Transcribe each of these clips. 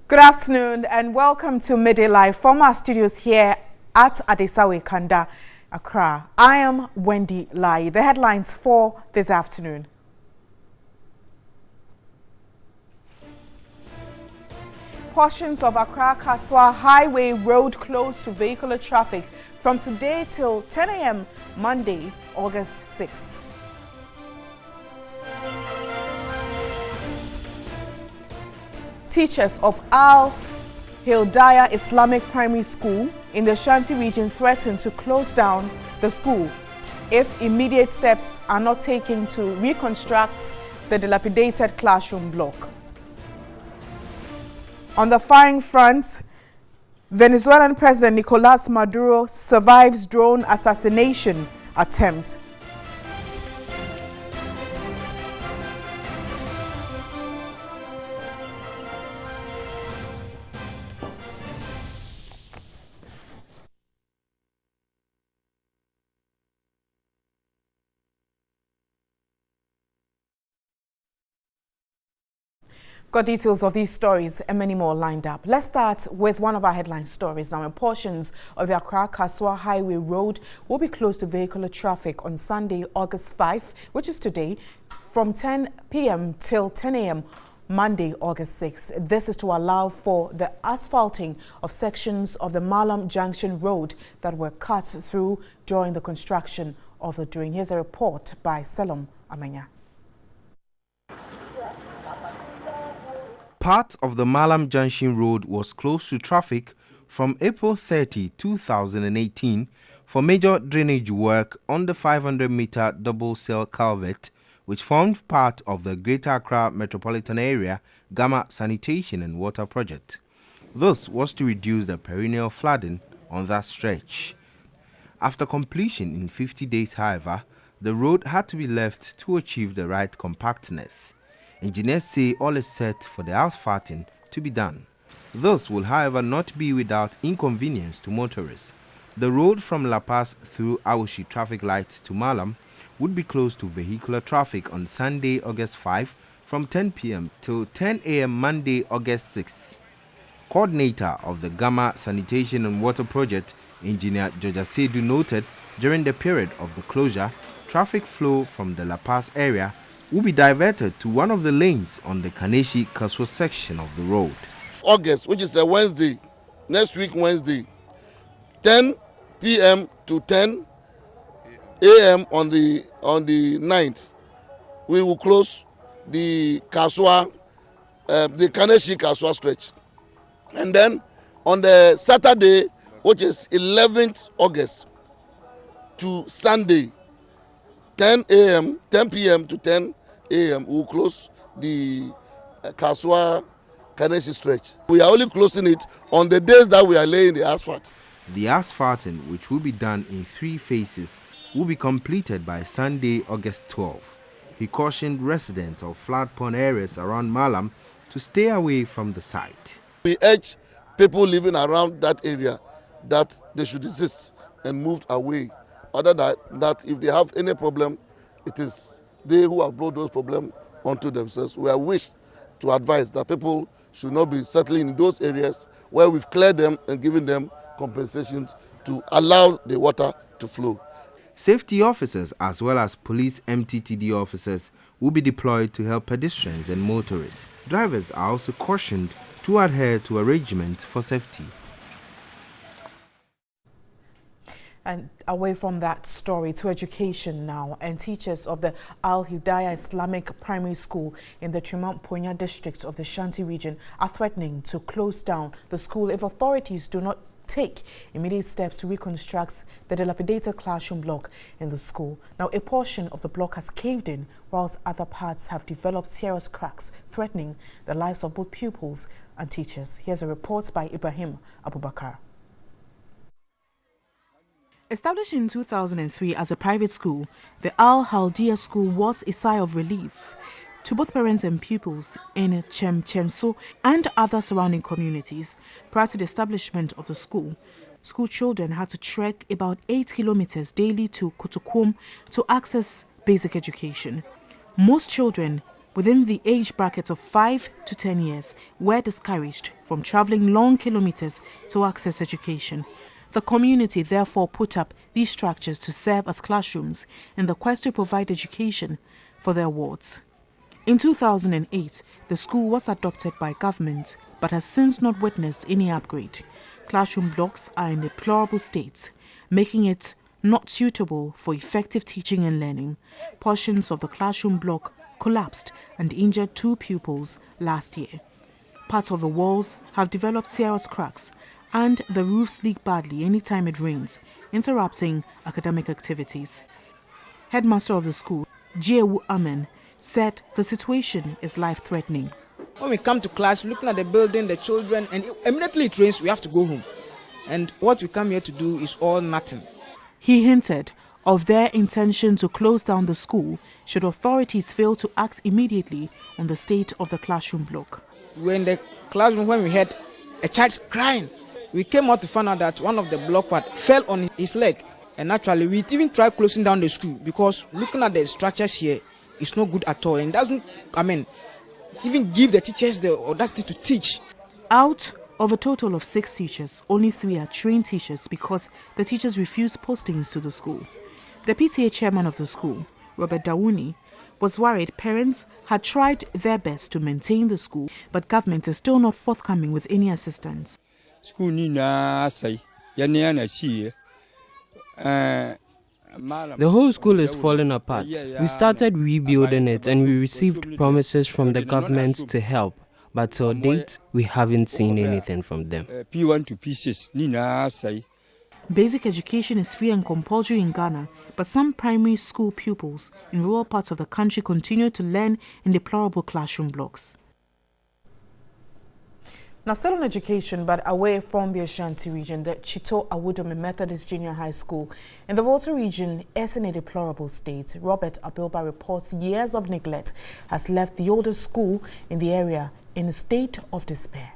Good afternoon and welcome to Midday Live from our studios here at Adesawe Kanda, Accra. I am Wendy Lai. The headlines for this afternoon. Portions of Accra-Kaswa Highway Road closed to vehicular traffic from today till 10 a.m. Monday, August 6. Teachers of Al-Hidayah Islamic Primary School in the Shanti region threaten to close down the school if immediate steps are not taken to reconstruct the dilapidated classroom block. On the firing front, Venezuelan President Nicolas Maduro survives drone assassination attempt. Got details of these stories and many more lined up. Let's start with one of our headline stories now. Portions of the Accra-Kaswa Highway Road will be closed to vehicular traffic on Sunday, August 5, which is today, from 10 p.m. till 10 a.m. Monday, August 6. This is to allow for the asphalting of sections of the Malam Junction Road that were cut through during the construction of the drain. Here's a report by Selom Amanya. Part of the Malam Junction Road was closed to traffic from April 30, 2018 for major drainage work on the 500-meter double-cell culvert, which formed part of the Greater Accra Metropolitan Area Gamma Sanitation and Water Project. This was to reduce the perennial flooding on that stretch. After completion in 50 days, however, the road had to be left to achieve the right compactness. Engineers say all is set for the asphalting to be done. This will, however, not be without inconvenience to motorists. The road from La Paz through Awushi traffic lights to Malam would be closed to vehicular traffic on Sunday, August 5 from 10 p.m. till 10 a.m. Monday, August 6. Coordinator of the Gamma Sanitation and Water Project, Engineer Georgia Sedu, noted during the period of the closure, traffic flow from the La Paz area will be diverted to one of the lanes on the Kaneshi-Kaswa section of the road. August, which is a Wednesday, next week Wednesday, 10 p.m. to 10 a.m. on the 9th, we will close the Kaswa, the Kaneshi-Kaswa stretch. And then on the Saturday, which is 11th August, to Sunday, 10 p.m. to 10 a.m. we will close the Kaswa Kaneshi stretch. We are only closing it on the days that we are laying the asphalt. The asphalting, which will be done in 3 phases, will be completed by Sunday, August 12. He cautioned residents of flood-prone areas around Malam to stay away from the site. We urge people living around that area that they should desist and move away. Other than that, if they have any problem, it is they who have brought those problems onto themselves. We are wished to advise that people should not be settling in those areas where we've cleared them and given them compensations to allow the water to flow. Safety officers as well as police MTTD officers will be deployed to help pedestrians and motorists. Drivers are also cautioned to adhere to arrangements for safety. And away from that story to education now, and teachers of the Al-Hidayah Islamic Primary School in the Trimamponya district of the Shanti region are threatening to close down the school if authorities do not take immediate steps to reconstruct the dilapidated classroom block in the school. Now, a portion of the block has caved in, whilst other parts have developed serious cracks, threatening the lives of both pupils and teachers. Here's a report by Ibrahim Abubakar. Established in 2003 as a private school, the Al-Hidayah School was a sigh of relief to both parents and pupils in Chemchemso and other surrounding communities. Prior to the establishment of the school, school children had to trek about 8 kilometers daily to Kotokom to access basic education. Most children within the age bracket of 5 to 10 years were discouraged from traveling long kilometers to access education. The community therefore put up these structures to serve as classrooms in the quest to provide education for their wards. In 2008, the school was adopted by government but has since not witnessed any upgrade. Classroom blocks are in a deplorable state, making it not suitable for effective teaching and learning. Portions of the classroom block collapsed and injured 2 pupils last year. Parts of the walls have developed serious cracks and the roofs leak badly anytime it rains, interrupting academic activities. Headmaster of the school, Jiewu Amen, said the situation is life-threatening. When we come to class, looking at the building, the children, and immediately it rains, we have to go home. And what we come here to do is all nothing. He hinted of their intention to close down the school should authorities fail to act immediately on the state of the classroom block. We were in the classroom when we heard a child crying. We came out to find out that one of the block part fell on his leg. And actually, we even tried closing down the school because looking at the structures here, it's not good at all. And doesn't, even give the teachers the audacity to teach. Out of a total of 6 teachers, only 3 are trained teachers because the teachers refused postings to the school. The PTA chairman of the school, Robert Dawuni, was worried parents had tried their best to maintain the school, but government is still not forthcoming with any assistance. The whole school is falling apart. We started rebuilding it and we received promises from the government to help. But till date, we haven't seen anything from them. Basic education is free and compulsory in Ghana, but some primary school pupils in rural parts of the country continue to learn in deplorable classroom blocks. Now, still on education, but away from the Ashanti region, the Chito Awudome Methodist Junior High School in the Volta region is in a deplorable state. Robert Abilba reports years of neglect has left the oldest school in the area in a state of despair.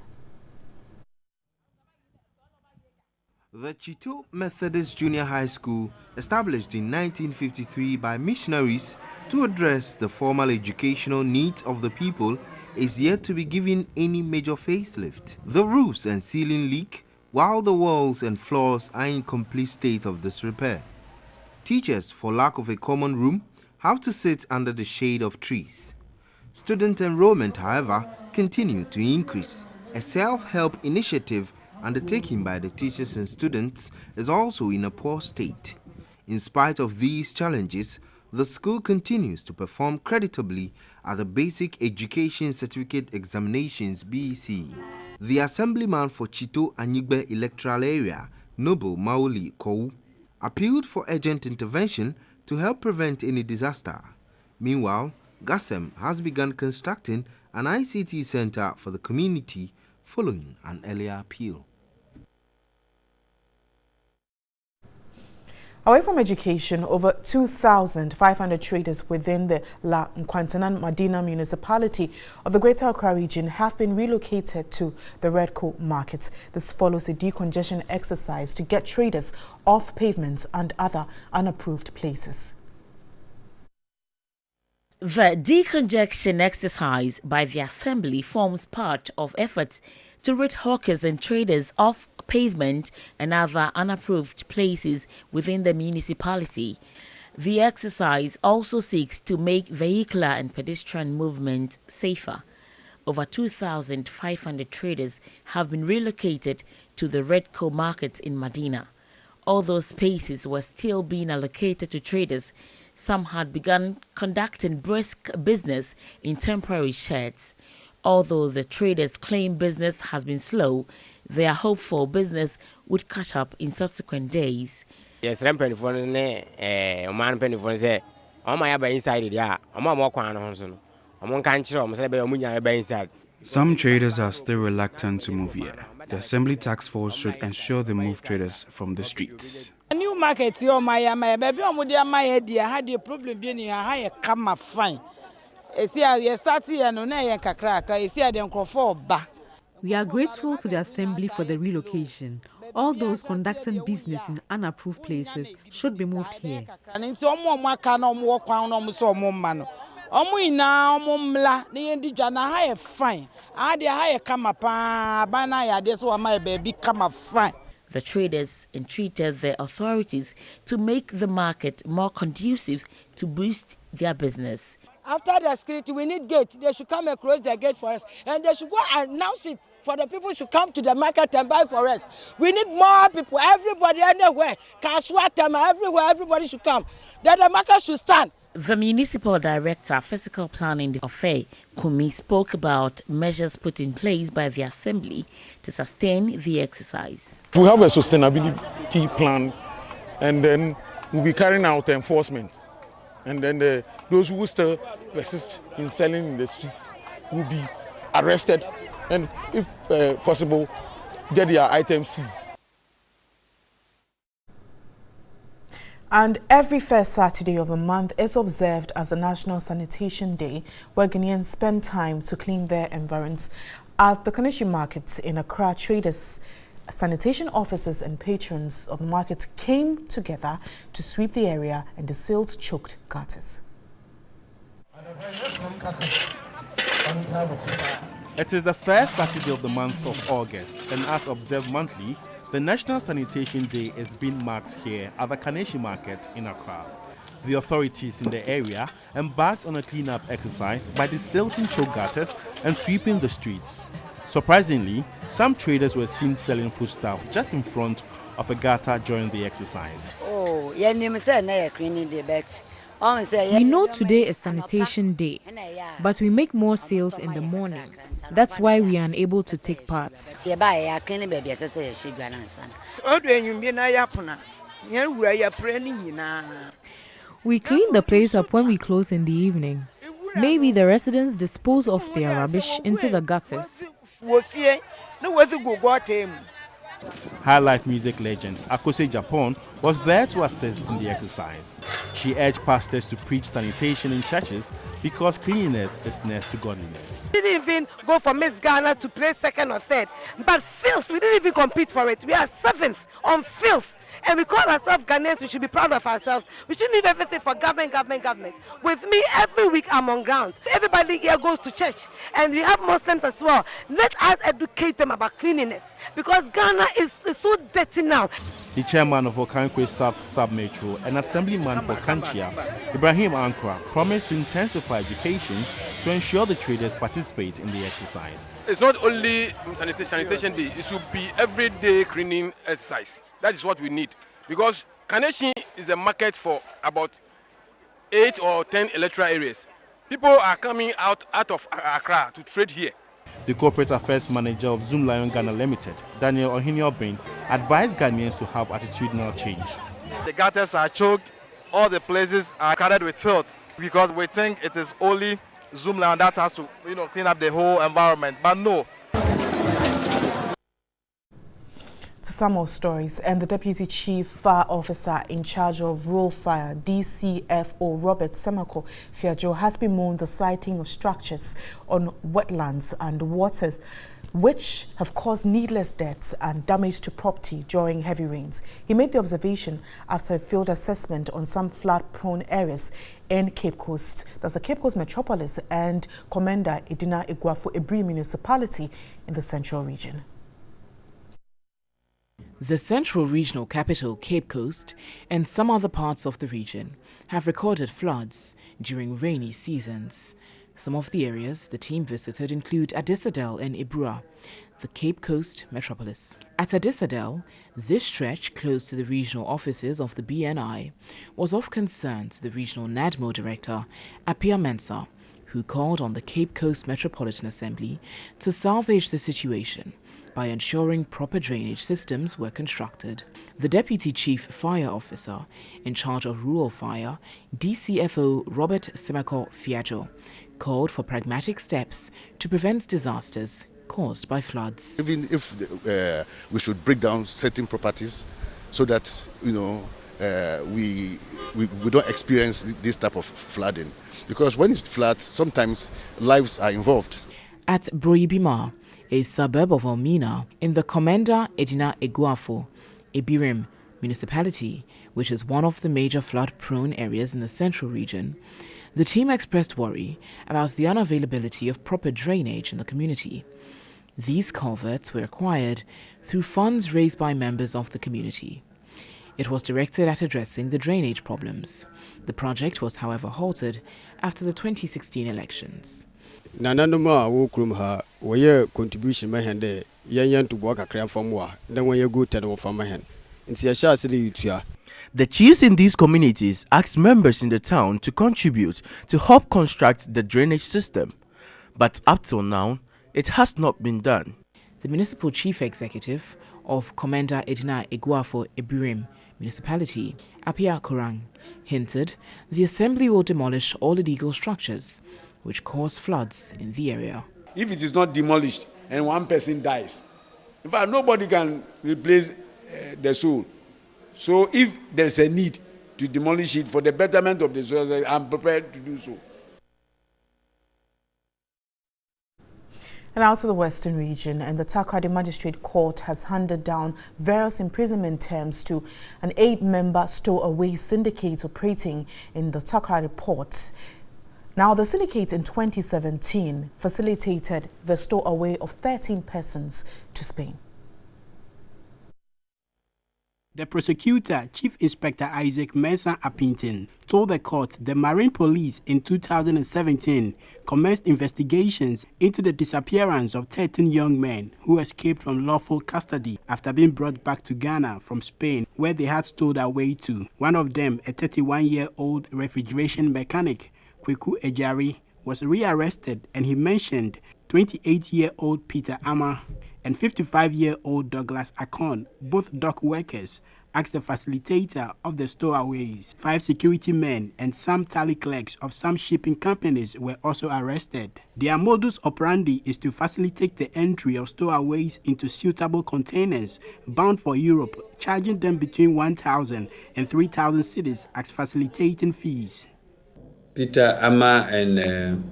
The Chito Methodist Junior High School, established in 1953 by missionaries to address the formal educational needs of the people, is yet to be given any major facelift. The roofs and ceiling leak, while the walls and floors are in complete state of disrepair. Teachers, for lack of a common room, have to sit under the shade of trees. Student enrollment, however, continues to increase. A self-help initiative undertaken by the teachers and students is also in a poor state. In spite of these challenges, the school continues to perform creditably at the Basic Education Certificate Examinations (BEC). The assemblyman for Chito Anyigbe electoral area, Noble Maoli Kou, appealed for urgent intervention to help prevent any disaster. Meanwhile, GASEM has begun constructing an ICT center for the community following an earlier appeal. Away from education, over 2,500 traders within the La Nkwantanan Madina municipality of the Greater Accra region have been relocated to the Red Coal markets. This follows a decongestion exercise to get traders off pavements and other unapproved places. The decongestion exercise by the Assembly forms part of efforts to rid hawkers and traders off pavement and other unapproved places within the municipality. The exercise also seeks to make vehicular and pedestrian movement safer. Over 2,500 traders have been relocated to the Red Coal market in Medina. All those spaces were still being allocated to traders. Some had begun conducting brisk business in temporary sheds. Although the traders claim business has been slow, they are hopeful business would catch up in subsequent days. Yes, I'm penny for man penny for say, oh my inside, yeah, I'm more quan on. I'm on country, I'm inside. Some traders are still reluctant to move here. The Assembly Task Force should ensure they move traders from the streets. A new market, your my baby, my idea had a problem being a higher come fine. We are grateful to the Assembly for the relocation. All those conducting business in unapproved places should be moved here. ina mla ne ndi dwa na ha fine. Ade ha kama pa ba na ya de so ma baby kama fine. The traders entreated the authorities to make the market more conducive to boost their business. After the security, we need gate. They should come and close the gate for us. And they should go and announce it for the people to come to the market and buy for us. We need more people, everybody, anywhere. Kaswatama, everywhere, everybody should come. Then the market should stand. The Municipal Director, Physical Planning of Faye, Kumi, spoke about measures put in place by the Assembly to sustain the exercise. We have a sustainability plan, and then we'll be carrying out enforcement. And then those who still persist in selling in the streets will be arrested and, if possible, get their items seized. And every first Saturday of the month is observed as a National Sanitation Day, where Ghanaians spend time to clean their environs. At the Kaneshi markets in Accra, traders, sanitation officers and patrons of the market came together to sweep the area and the silt-choked gutters. It is the first Saturday of the month of August, and as observed monthly, the National Sanitation Day is being marked here at the Kaneshi market in Accra. The authorities in the area embarked on a clean-up exercise by desilting choke gutters and sweeping the streets. Surprisingly, some traders were seen selling foodstuff just in front of a gutter during the exercise. We know today is sanitation day, but we make more sales in the morning. That's why we are unable to take part. We clean the place up when we close in the evening. Maybe the residents dispose of their rubbish into the gutters. High life music legend Akose Japan was there to assist in the exercise. She urged pastors to preach sanitation in churches because cleanliness is next to godliness. We didn't even go for Miss Ghana to place second or third, but filth, we didn't even compete for it. We are seventh on filth. And we call ourselves Ghanaians, we should be proud of ourselves. We shouldn't leave everything for government. With me, every week I'm on grounds. Everybody here goes to church, and we have Muslims as well. Let us educate them about cleanliness, because Ghana is so dirty now. The chairman of Okankwe South Sub-Metro and assemblyman for Kanchia, Ibrahim Ankra, promised to intensify education to ensure the traders participate in the exercise. It's not only sanitation day, it should be everyday cleaning exercise. That is what we need, because Kaneshi is a market for about 8 or 10 electoral areas. People are coming out of Accra to trade here. The corporate affairs manager of Zoom Lion Ghana Limited, Daniel Ohinioben, advised Ghanaians to have attitudinal change. The gutters are choked, all the places are covered with filth, because we think it is only Zoom Lion that has to clean up the whole environment, but no. To some more stories, and the Deputy Chief Fire Officer in charge of Rural Fire, DCFO Robert Semako Fiajo, has bemoaned the sighting of structures on wetlands and waters which have caused needless deaths and damage to property during heavy rains. He made the observation after a field assessment on some flood-prone areas in Cape Coast. That's the Cape Coast Metropolis and Commander Edina Iguafu Ebri Municipality in the Central Region. The Central Regional Capital, Cape Coast, and some other parts of the region have recorded floods during rainy seasons. Some of the areas the team visited include Adisadel and Ibrua, the Cape Coast metropolis. At Adisadel, this stretch close to the regional offices of the BNI was of concern to the regional NADMO director, Apia Mensah, who called on the Cape Coast Metropolitan Assembly to salvage the situation by ensuring proper drainage systems were constructed. The Deputy Chief Fire Officer in charge of Rural Fire, DCFO Robert Semako Fiajo, called for pragmatic steps to prevent disasters caused by floods. Even if we should break down certain properties so that we don't experience this type of flooding, because when it floods, sometimes lives are involved. At Broibima, a suburb of Elmina, in the Commander Edina Iguafu Ebirim municipality, which is one of the major flood-prone areas in the central region, The team expressed worry about the unavailability of proper drainage in the community. These culverts were acquired through funds raised by members of the community. It was directed at addressing the drainage problems. The project was, however, halted after the 2016 elections. Contribution to work from war. Then when you go to from my hand. The chiefs in these communities asked members in the town to contribute to help construct the drainage system. But up till now, it has not been done. The municipal chief executive of Commander Edina Eguafo Ebirim municipality, Apia Kurang, hinted the assembly will demolish all illegal structures which cause floods in the area. If it is not demolished and one person dies, in fact, nobody can replace the soul. So if there's a need to demolish it for the betterment of the soil, I'm prepared to do so. And also the Western region, and the Takoradi Magistrate Court has handed down various imprisonment terms to an 8-member stowaway syndicate operating in the Takoradi port. Now, the syndicate in 2017 facilitated the stowaway of 13 persons to Spain. The prosecutor, Chief Inspector Isaac Mensah Appington, told the court the Marine Police in 2017 commenced investigations into the disappearance of 13 young men who escaped from lawful custody after being brought back to Ghana from Spain, where they had stowed away to. One of them, a 31-year-old refrigeration mechanic, Kweku Ejari, was rearrested, and he mentioned 28-year-old Peter Ama and 55-year-old Douglas Akon, both dock workers, asked the facilitator of the stowaways. 5 security men and some tally clerks of some shipping companies were also arrested. Their modus operandi is to facilitate the entry of stowaways into suitable containers bound for Europe, charging them between 1,000 and 3,000 cedis as facilitating fees. Peter Ama and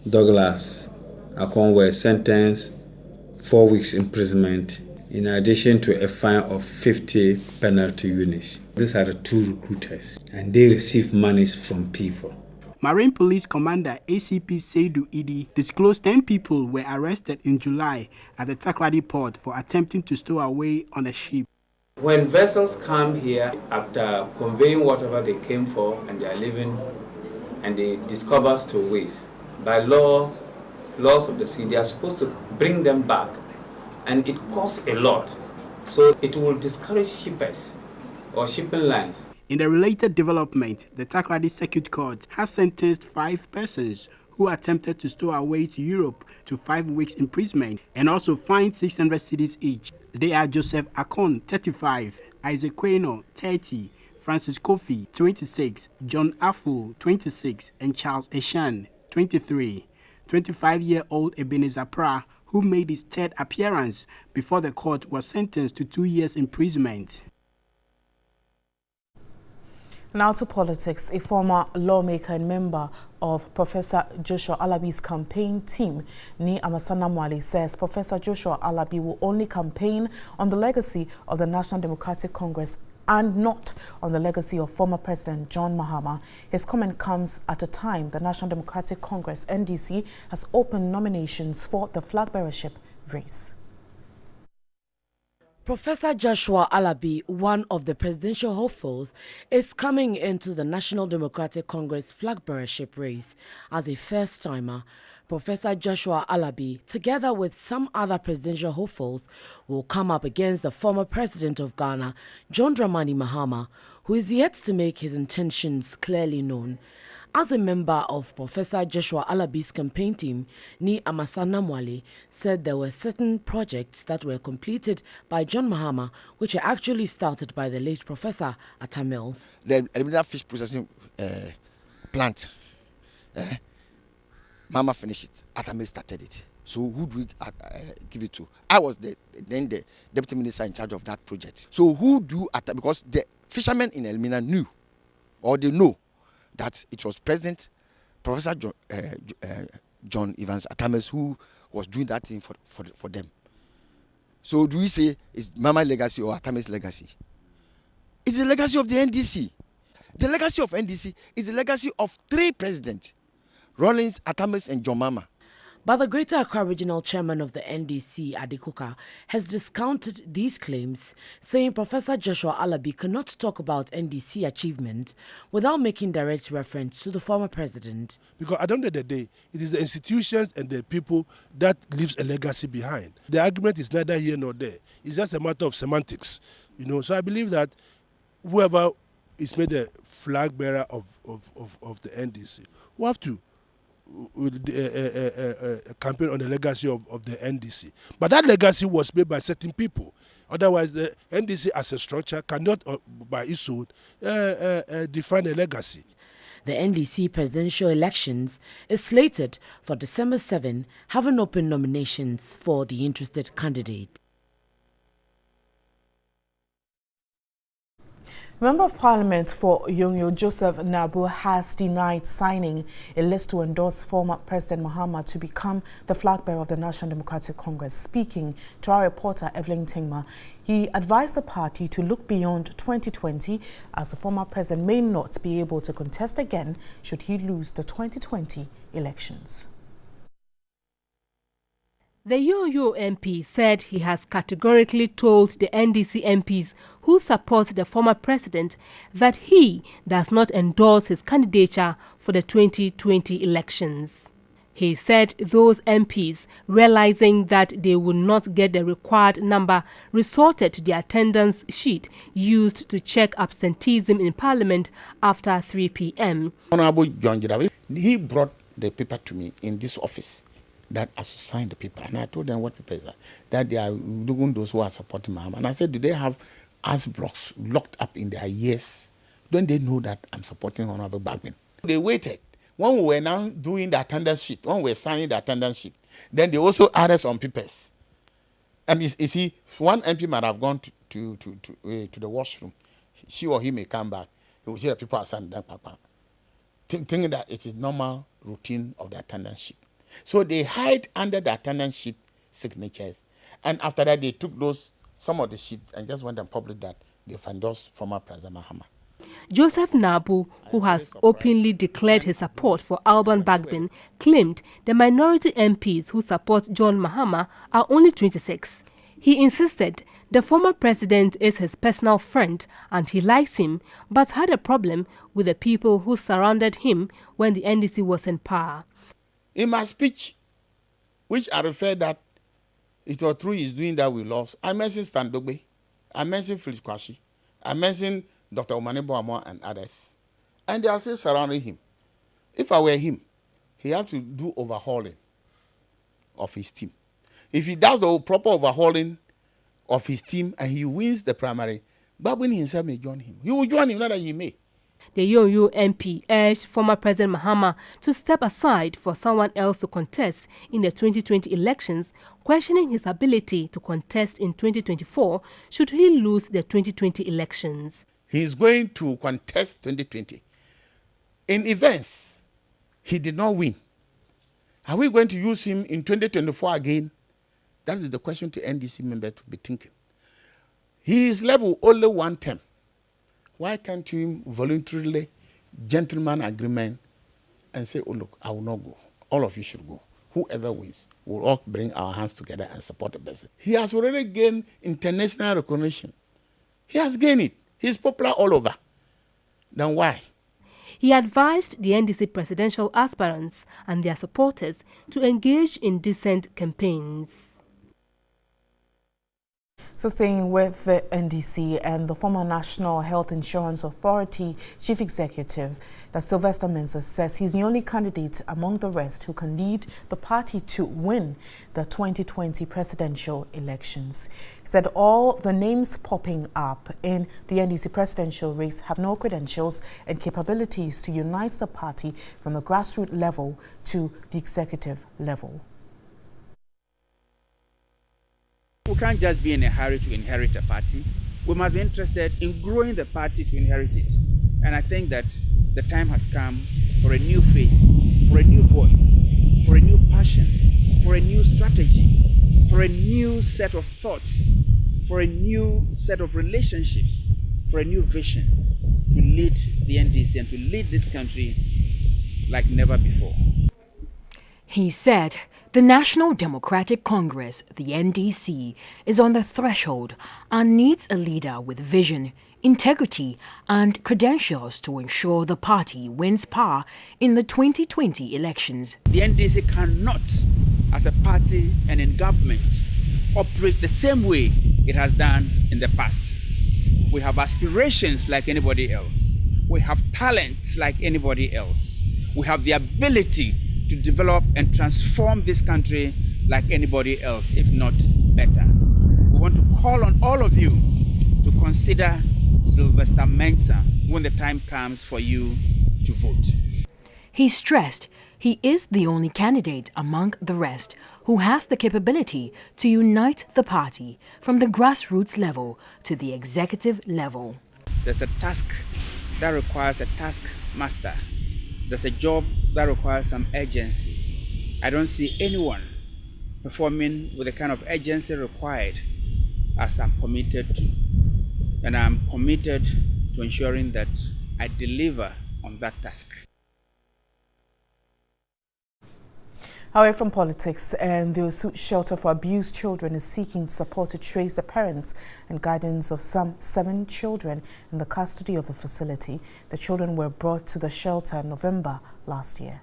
Douglas Akon were sentenced 4 weeks imprisonment, in addition to a fine of 50 penalty units. These are the 2 recruiters, and they receive monies from people. Marine Police Commander ACP Seidu Idi disclosed 10 people were arrested in July at the Takoradi port for attempting to stow away on a ship. When vessels come here after conveying whatever they came for and they are leaving and they discover stowaways, by laws of the sea, they are supposed to bring them back, and it costs a lot, so it will discourage shippers or shipping lines. In the related development, the Takoradi Circuit Court has sentenced 5 persons who attempted to stow away to Europe to 5 weeks imprisonment and also fined 600 cedis each. They are Joseph Akon, 35, Isaac Queno, 30, Francis Kofi, 26, John Afu, 26, and Charles Eshan, 23. 25-year-old Ebenezer Pra, who made his 3rd appearance before the court, was sentenced to 2 years imprisonment. Now to politics. A former lawmaker and member of Professor Joshua Alabi's campaign team, Ni Amasana Mwale, says Professor Joshua Alabi will only campaign on the legacy of the National Democratic Congress and not on the legacy of former President John Mahama. His comment comes at a time the National Democratic Congress, NDC, has opened nominations for the flag bearership race. Professor Joshua Alabi, one of the presidential hopefuls, is coming into the National Democratic Congress flag bearership race as a first-timer. Professor Joshua Alabi, together with some other presidential hopefuls, will come up against the former president of Ghana, John Dramani Mahama, who is yet to make his intentions clearly known. As a member of Professor Joshua Alabi's campaign team, Ni Amasana Mwale said there were certain projects that were completed by John Mahama, which were actually started by the late Professor Atta Mills. The aluminium fish processing plant, Mama finished it, Atta Mills started it. So who do we give it to? I was then the deputy minister in charge of that project. So who do Atta, because the fishermen in Elmina knew, or they know, that it was President Professor John Evans Atta Mills who was doing that thing for them. So do we say it's Mama's legacy or Atta Mills' legacy? It's the legacy of the NDC. The legacy of NDC is the legacy of 3 presidents, Rawlings, Atamis, and John Mahama. But the Greater Accra Regional Chairman of the NDC, Adekoka, has discounted these claims, saying Professor Joshua Alabi cannot talk about NDC achievement without making direct reference to the former president. Because at the end of the day, it is the institutions and the people that leaves a legacy behind. The argument is neither here nor there. It's just a matter of semantics. So I believe that whoever is made a flag bearer of the NDC will have to campaign on the legacy of the NDC. But that legacy was made by certain people. Otherwise, the NDC as a structure cannot, by its own, define a legacy. The NDC presidential elections is slated for December 7, having open nominations for the interested candidates. Member of Parliament for Yonyo Joseph Nabu has denied signing a list to endorse former President Mahama to become the flag bearer of the National Democratic Congress. Speaking to our reporter Evelyn Tingma, he advised the party to look beyond 2020 as the former president may not be able to contest again should he lose the 2020 elections. The Yoyo MP said he has categorically told the NDC MPs who support the former president that he does not endorse his candidature for the 2020 elections. He said those MPs, realizing that they would not get the required number, resorted to the attendance sheet used to check absenteeism in Parliament after 3 p.m. Honorable John Jiravi, he brought the paper to me in this office that I should sign the paper. And I told them what paper is that? That they are doing those who are supporting Mahama. And I said, do they have ass blocks locked up in their ears? Don't they know that I'm supporting Honorable Bagwin? They waited. When we were now doing the attendance sheet, when we were signing the attendance sheet, then they also added some papers. And you see, one MP might have gone to the washroom. She or he may come back. He will see that people are signing that paper, thinking that it is normal routine of the attendance sheet. So they hide under the attendance sheet signatures, and after that they took some of the sheet and just went and published that they've endorsed former President Mahama. Joseph Nabu, who has openly declared his support for Alban Bagbin, claimed the minority MPs who support John Mahama are only 26. He insisted the former president is his personal friend and he likes him, but had a problem with the people who surrounded him when the NDC was in power. In my speech, which I refer that it was through his doing that we lost, I mentioned Stan Dogbe, I mentioned Phyllis Kwashi, I mentioned Dr. Omanebo Amo and others. And they are still surrounding him. If I were him, he had to do overhauling of his team. If he does the proper overhauling of his team and he wins the primary, Babwin himself may join him. He will join him, not that he may. The Yoyo MP urged former President Mahama to step aside for someone else to contest in the 2020 elections, questioning his ability to contest in 2024 should he lose the 2020 elections. He is going to contest 2020. In events, he did not win. Are we going to use him in 2024 again? That is the question to NDC member to be thinking. He is level only one term. Why can't you voluntarily, gentleman agreement, and say, oh, look, I will not go. All of you should go. Whoever wins, we'll all bring our hands together and support the person. He has already gained international recognition. He has gained it. He's popular all over. Then why? He advised the NDC presidential aspirants and their supporters to engage in decent campaigns. So staying with the NDC and the former National Health Insurance Authority Chief Executive, that Sylvester Mensah says he's the only candidate among the rest who can lead the party to win the 2020 presidential elections. He said all the names popping up in the NDC presidential race have no credentials and capabilities to unite the party from the grassroots level to the executive level. We can't just be in a hurry to inherit a party. We must be interested in growing the party to inherit it. And I think that the time has come for a new face, for a new voice, for a new passion, for a new strategy, for a new set of thoughts, for a new set of relationships, for a new vision. to lead the NDC and to lead this country like never before. He said the National Democratic Congress, the NDC, is on the threshold and needs a leader with vision, integrity and credentials to ensure the party wins power in the 2020 elections. The NDC cannot, as a party and in government, operate the same way it has done in the past. We have aspirations like anybody else. We have talents like anybody else. We have the ability to develop and transform this country like anybody else, if not better. We want to call on all of you to consider Sylvester Mensah when the time comes for you to vote. He stressed he is the only candidate among the rest who has the capability to unite the party from the grassroots level to the executive level. There's a task that requires a taskmaster. There's a job that requires some urgency. I don't see anyone performing with the kind of urgency required as I'm committed to. And I'm committed to ensuring that I deliver on that task. Away from politics, and the Osu Shelter for Abused Children is seeking support to trace the parents and guardians of some 7 children in the custody of the facility. The children were brought to the shelter in November last year.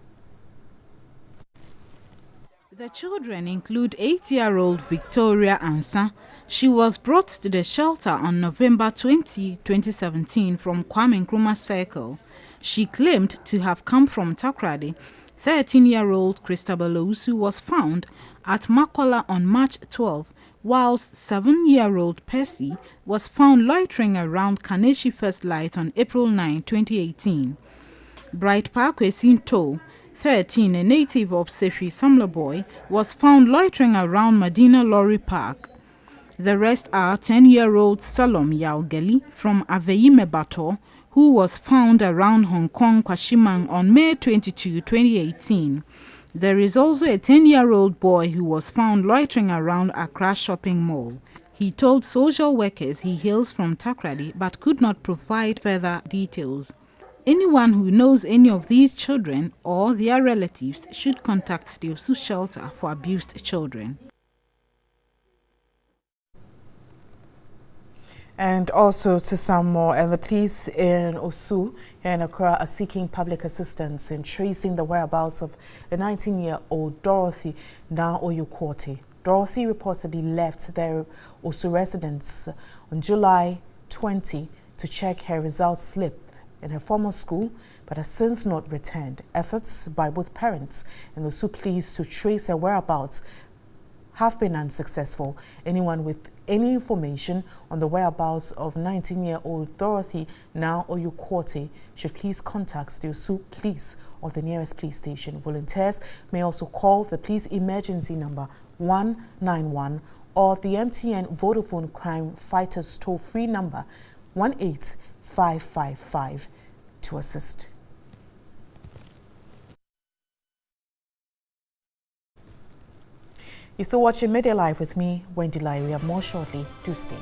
The children include 8-year-old Victoria Ansa. She was brought to the shelter on November 20, 2017 from Kwame Nkrumah Circle. She claimed to have come from Takrady. 13-year-old Christabel Owusu was found at Makola on March 12, whilst 7-year-old Percy was found loitering around Kaneshi First Light on April 9, 2018. Bright Parkway Sinto, 13, a native of Sefi Samlaboy, was found loitering around Medina Lorry Park. The rest are 10-year-old Salom Yaugeli from Aveyi Mebato, who was found around Hong Kong Kwashimang on May 22, 2018. There is also a 10-year-old boy who was found loitering around Accra Shopping Mall. He told social workers he hails from Takrady but could not provide further details. Anyone who knows any of these children or their relatives should contact the Osu Shelter for Abused Children. And also to some more, and the police in Osu and Accra are seeking public assistance in tracing the whereabouts of a 19-year-old Dorothy Na Oyukwoti. Dorothy reportedly left their Osu residence on July 20 to check her results slip in her former school, but has since not returned. Efforts by both parents and the Osu police to trace her whereabouts have been unsuccessful. Anyone with any information on the whereabouts of 19-year-old Dorothy Na Oyukwoti should please contact the Osu Police or the nearest police station. Volunteers may also call the police emergency number 191 or the MTN Vodafone Crime Fighters toll-free number 18555 to assist. You're still watching Midday Live with me, Wendy Lai. We have more shortly. Do stay.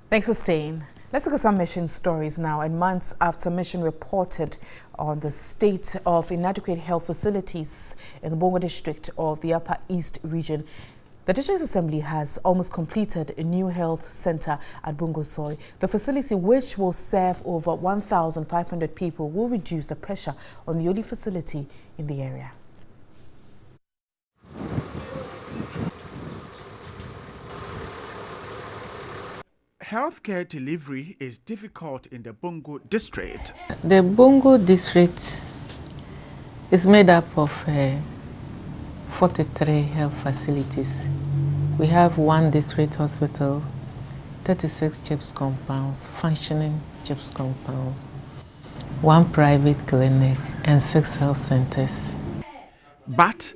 Thanks for staying. Let's look at some mission stories now. And months after mission reported on the state of inadequate health facilities in the Bongo district of the Upper East region, the District Assembly has almost completed a new health center at Bungosoy. The facility, which will serve over 1,500 people, will reduce the pressure on the only facility in the area. Healthcare delivery is difficult in the Bongo district. The Bongo district is made up of 43 health facilities. We have 1 district hospital, 36 CHIPS compounds, functioning CHIPS compounds, 1 private clinic, and 6 health centers. But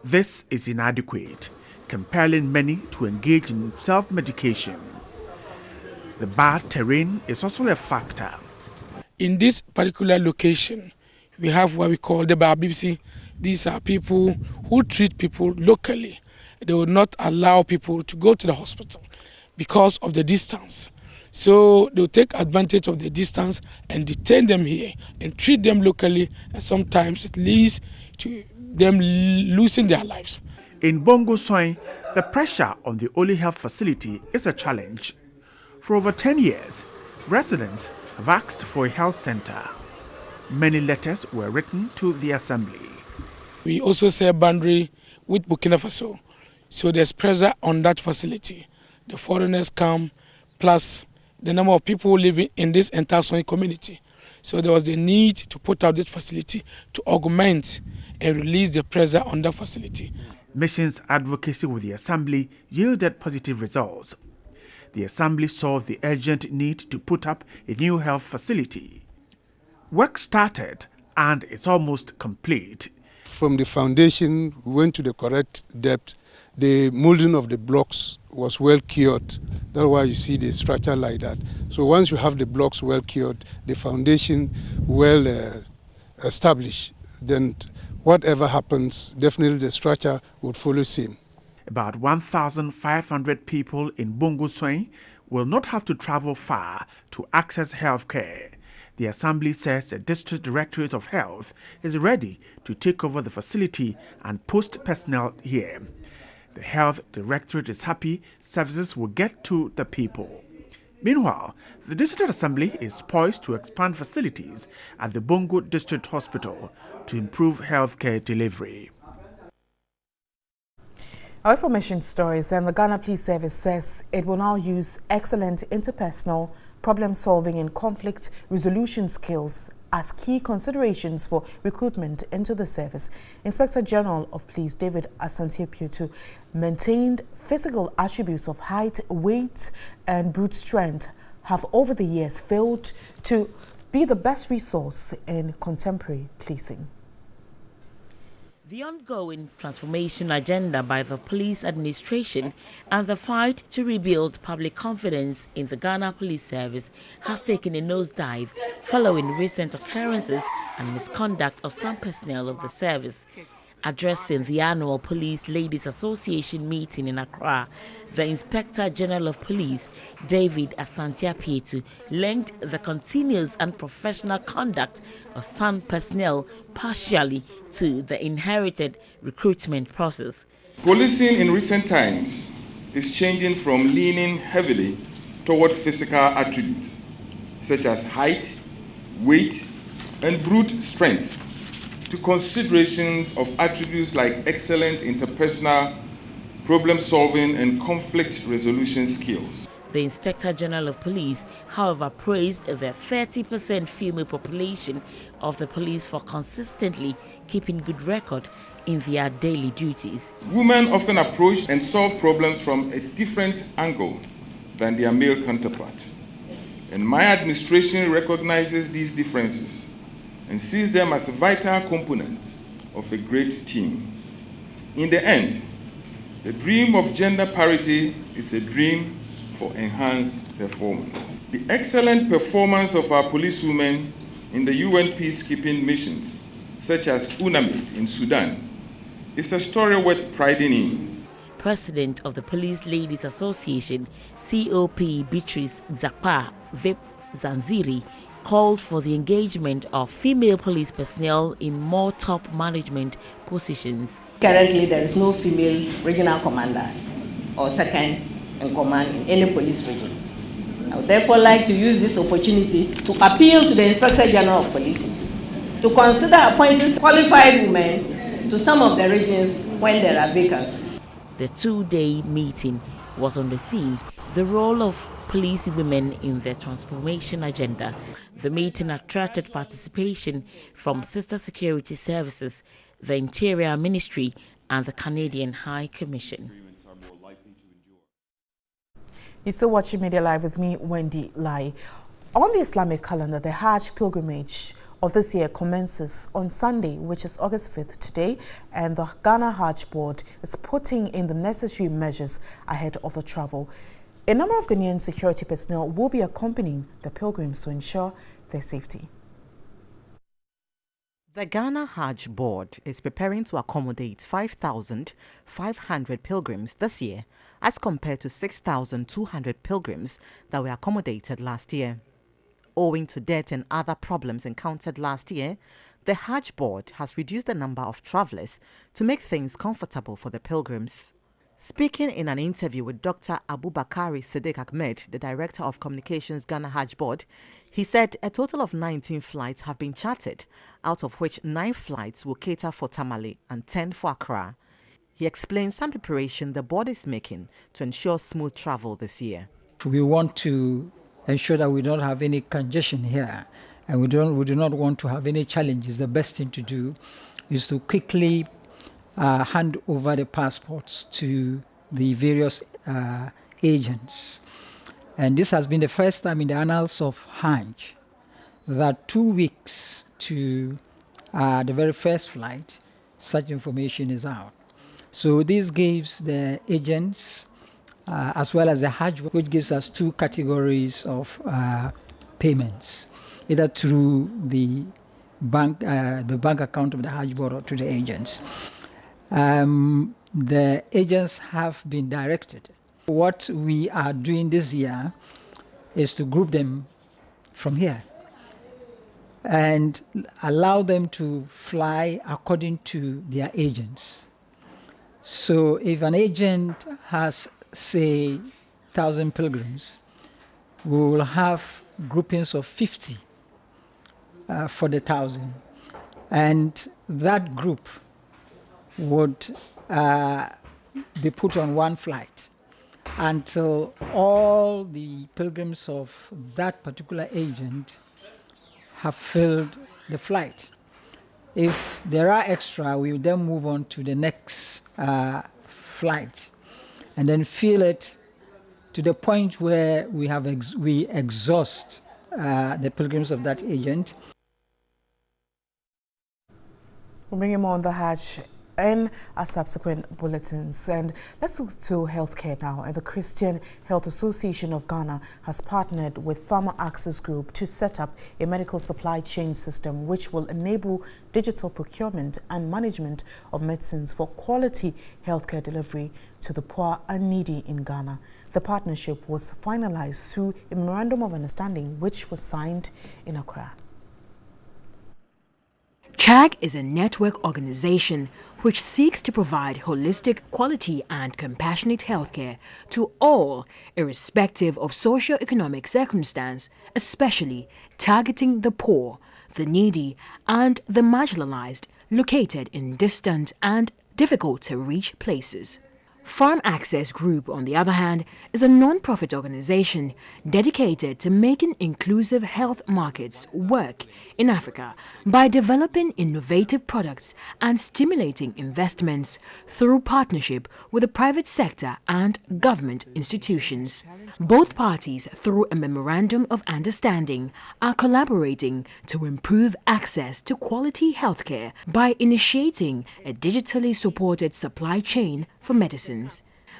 this is inadequate, compelling many to engage in self-medication. The bad terrain is also a factor. In this particular location, we have what we call the Babibsi. These are people who treat people locally. they will not allow people to go to the hospital because of the distance. So they'll take advantage of the distance and detain them here and treat them locally, and sometimes it leads to them losing their lives. In Bongo Soin, the pressure on the Oli Health facility is a challenge. For over 10 years, residents have asked for a health center. Many letters were written to the assembly. We also share boundary with Burkina Faso, so there's pressure on that facility. The foreigners come, plus the number of people living in this entire Soin community. So there was the need to put out this facility to augment and release the pressure on that facility. Mission's advocacy with the assembly yielded positive results. The assembly saw the urgent need to put up a new health facility. Work started and it's almost complete. From the foundation, we went to the correct depth. The molding of the blocks was well cured. That's why you see the structure like that. So once you have the blocks well cured, the foundation well established, then whatever happens, definitely the structure would follow same. About 1,500 people in Bongo Soin will not have to travel far to access health care. The assembly says the District Directorate of Health is ready to take over the facility and post personnel here. The Health Directorate is happy services will get to the people. Meanwhile, the District Assembly is poised to expand facilities at the Bongo District Hospital to improve healthcare delivery. Our information stories, and the Ghana Police Service says it will now use excellent interpersonal, problem-solving and conflict resolution skills as key considerations for recruitment into the service. Inspector General of Police David Asante-Pietu maintained physical attributes of height, weight and brute strength have over the years failed to be the best resource in contemporary policing. The ongoing transformation agenda by the police administration and the fight to rebuild public confidence in the Ghana Police Service has taken a nosedive following recent occurrences and misconduct of some personnel of the service. Addressing the annual Police Ladies Association meeting in Accra, the Inspector General of Police, David Asante-Pietu, linked the continuous and professional conduct of some personnel partially to the inherited recruitment process. Policing in recent times is changing from leaning heavily toward physical attributes such as height, weight, and brute strength to considerations of attributes like excellent interpersonal, problem-solving, and conflict resolution skills. The Inspector General of Police, however, praised the 30% female population of the police for consistently keeping good record in their daily duties. Women often approach and solve problems from a different angle than their male counterpart. And my administration recognizes these differences and sees them as a vital component of a great team. In the end, the dream of gender parity is a dream for enhanced performance. The excellent performance of our policewomen in the UN peacekeeping missions, such as UNAMID in Sudan, is a story worth priding in. President of the Police Ladies Association, COP Beatrice Zakpa Vip Zanziri, called for the engagement of female police personnel in more top management positions. Currently, there is no female regional commander or second in command in any police region. I would therefore like to use this opportunity to appeal to the Inspector General of Police to consider appointing qualified women to some of the regions when there are vacancies. The two-day meeting was on the theme, the role of police women in the transformation agenda. The meeting attracted participation from sister security services, the Interior Ministry and the Canadian High Commission. You're still watching Media Live with me, Wendy Lai. On the Islamic calendar, the Hajj pilgrimage of this year commences on Sunday, which is August 5th today, and the Ghana Hajj Board is putting in the necessary measures ahead of the travel. A number of Ghanaian security personnel will be accompanying the pilgrims to ensure their safety. The Ghana Hajj Board is preparing to accommodate 5,500 pilgrims this year as compared to 6,200 pilgrims that were accommodated last year. Owing to debt and other problems encountered last year, the Hajj Board has reduced the number of travelers to make things comfortable for the pilgrims. Speaking in an interview with Dr. Abubakari Siddiq Ahmed, the Director of Communications Ghana Hajj Board, he said a total of 19 flights have been chartered, out of which 9 flights will cater for Tamale and 10 for Accra. He explained some preparation the board is making to ensure smooth travel this year. We want to ensure that we don't have any congestion here, and we do not want to have any challenges. The best thing to do is to quickly hand over the passports to the various agents. And this has been the first time in the annals of Hajj that 2 weeks to the very first flight, such information is out. So this gives the agents as well as the Hajj, which gives us 2 categories of payments, either through the bank account of the Hajj Board or to the agents. The agents have been directed. What we are doing this year is to group them from here and allow them to fly according to their agents. So if an agent has, say, 1,000 pilgrims, we will have groupings of 50 for the 1,000. And that group would be put on one flight until all the pilgrims of that particular agent have filled the flight. If there are extra, we will then move on to the next flight and then fill it to the point where we exhaust the pilgrims of that agent. We'll bring him on the Hajj in our subsequent bulletins. And let's look to healthcare now. And the Christian Health Association of Ghana has partnered with Farmer Access Group to set up a medical supply chain system which will enable digital procurement and management of medicines for quality healthcare delivery to the poor and needy in Ghana. The partnership was finalized through a memorandum of understanding which was signed in Accra. CHAG is a network organization which seeks to provide holistic, quality and compassionate healthcare to all, irrespective of socio-economic circumstance, especially targeting the poor, the needy and the marginalized located in distant and difficult-to-reach places. Farm Access Group, on the other hand, is a non-profit organization dedicated to making inclusive health markets work in Africa by developing innovative products and stimulating investments through partnership with the private sector and government institutions. Both parties, through a memorandum of understanding, are collaborating to improve access to quality healthcare by initiating a digitally supported supply chain for medicines.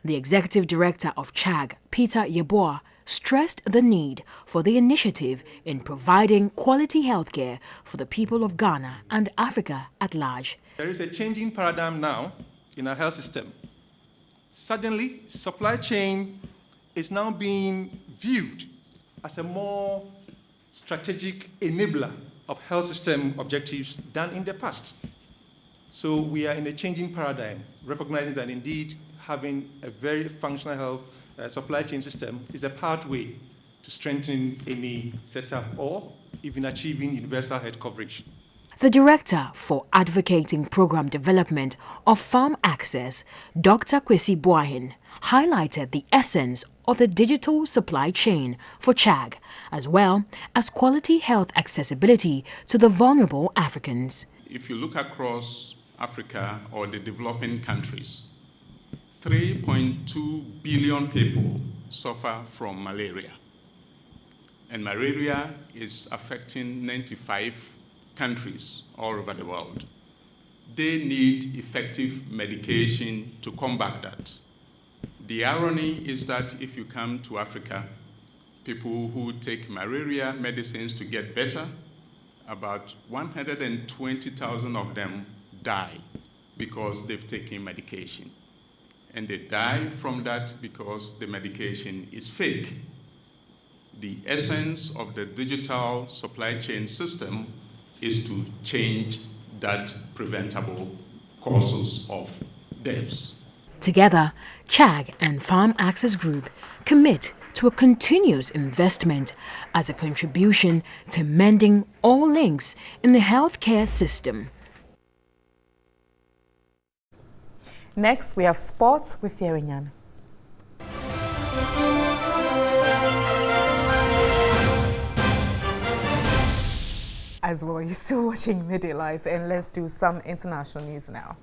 The executive director of CHAG, Peter Yeboah, stressed the need for the initiative in providing quality healthcare for the people of Ghana and Africa at large. There is a changing paradigm now in our health system. Suddenly, supply chain is now being viewed as a more strategic enabler of health system objectives than in the past. So we are in a changing paradigm, recognizing that indeed having a very functional health supply chain system is a pathway to strengthening any setup or even achieving universal health coverage. The Director for Advocating Program Development of Farm Access, Dr. Kwesi Boahin, highlighted the essence of the digital supply chain for CHAG, as well as quality health accessibility to the vulnerable Africans. If you look across Africa or the developing countries, 3.2 billion people suffer from malaria. And malaria is affecting 95 countries all over the world. They need effective medication to combat that. The irony is that if you come to Africa, people who take malaria medicines to get better about 120,000 of them die because they've taken medication. And they die from that because the medication is fake. The essence of the digital supply chain system is to change that preventable causes of deaths. Together, CHAG and Farm Access Group commit to a continuous investment as a contribution to mending all links in the healthcare system. Next, we have sports with Yerinyan. As well, you're still watching Midday Live, and let's do some international news now.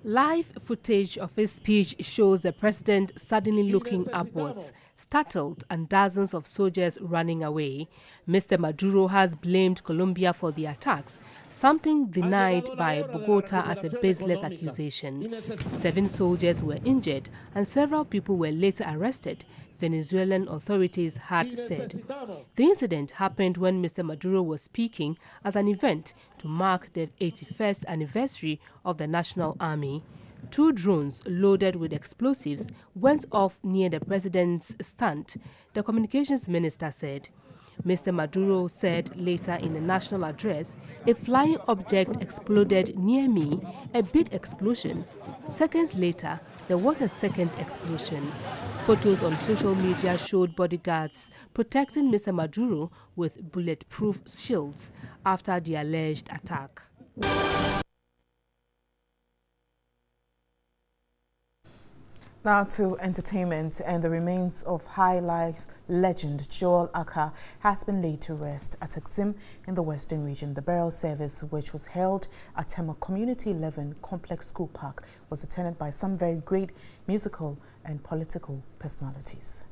Live footage of his speech shows the president suddenly looking upwards, startled, and dozens of soldiers running away. Mr. Maduro has blamed Colombia for the attacks, something denied by Bogota as a baseless accusation. 7 soldiers were injured and several people were later arrested, Venezuelan authorities had said. The incident happened when Mr. Maduro was speaking at an event to mark the 81st anniversary of the National Army. 2 drones loaded with explosives went off near the president's stand, the communications minister said. Mr. Maduro said later in a national address, a flying object exploded near me, a big explosion. Seconds later, there was a second explosion. Photos on social media showed bodyguards protecting Mr. Maduro with bulletproof shields after the alleged attack. Now to entertainment, and the remains of high life legend Joel Aka has been laid to rest at Axim in the Western region. The burial service, which was held at Tema Community 11 Complex School Park, was attended by some very great musical and political personalities.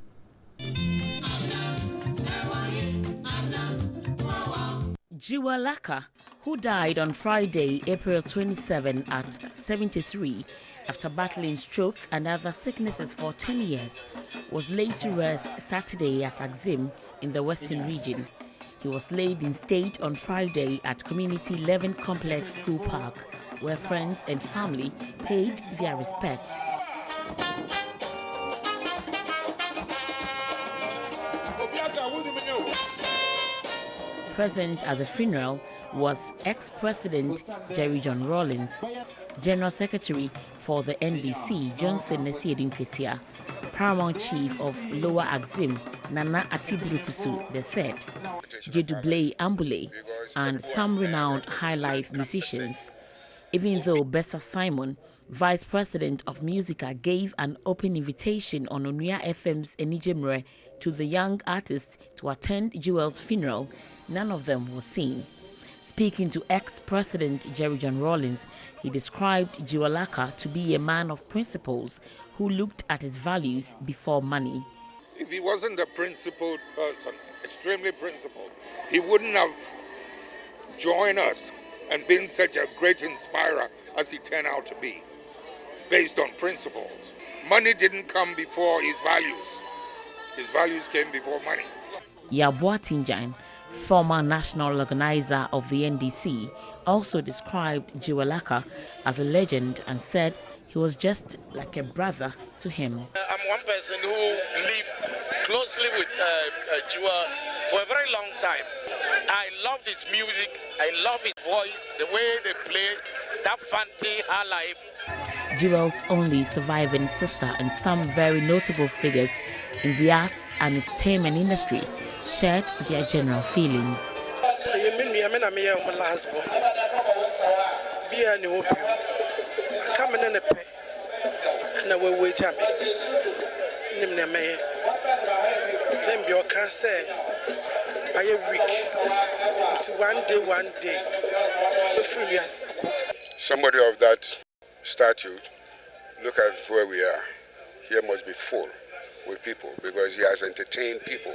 Joel Aka, who died on Friday, April 27 at 73, after battling stroke and other sicknesses for 10 years, was laid to rest Saturday at Axim in the Western region. He was laid in state on Friday at Community 11 Complex School Park, where friends and family paid their respects. Present at the funeral was ex-President Jerry John Rawlings, General Secretary for the NDC Johnson Nesiedin Ketia, Paramount Chief of Lower Axim Nana Atiburukusu III, Jedublay Ambule, and some renowned high-life musicians. Even though Bessa Simon, Vice President of Musica, gave an open invitation on Onuya FM's Enijemre to the young artists to attend Joel's funeral, none of them was seen. Speaking to ex-President Jerry John Rawlings, he described Joel Aka to be a man of principles who looked at his values before money. If he wasn't a principled person, extremely principled, he wouldn't have joined us and been such a great inspirer as he turned out to be, based on principles. Money didn't come before his values. His values came before money. Yabwa Tinjan, former national organizer of the NDC, also described Joel Aka as a legend and said he was just like a brother to him. I'm one person who lived closely with Joel for a very long time. I loved his music, I love his voice, the way they play, that fancy high life. Joel's only surviving sister and some very notable figures in the arts and entertainment industry shared their general feelings. Somebody of that stature, look at where we are. Here must be full with people because he has entertained people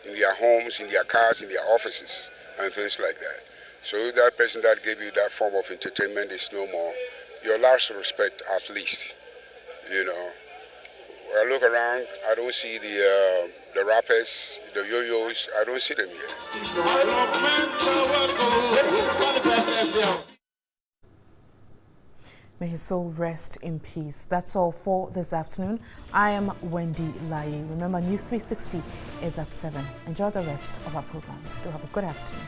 in their homes, in their cars, in their offices, and things like that. So that person that gave you that form of entertainment is no more. Your last respect, at least, you know, When I look around, I don't see the rappers, the yo-yos. I don't see them here. May his soul rest in peace. That's all for this afternoon. I am Wendy Lai. Remember, News 360 is at 7. Enjoy the rest of our programs. Do have a good afternoon.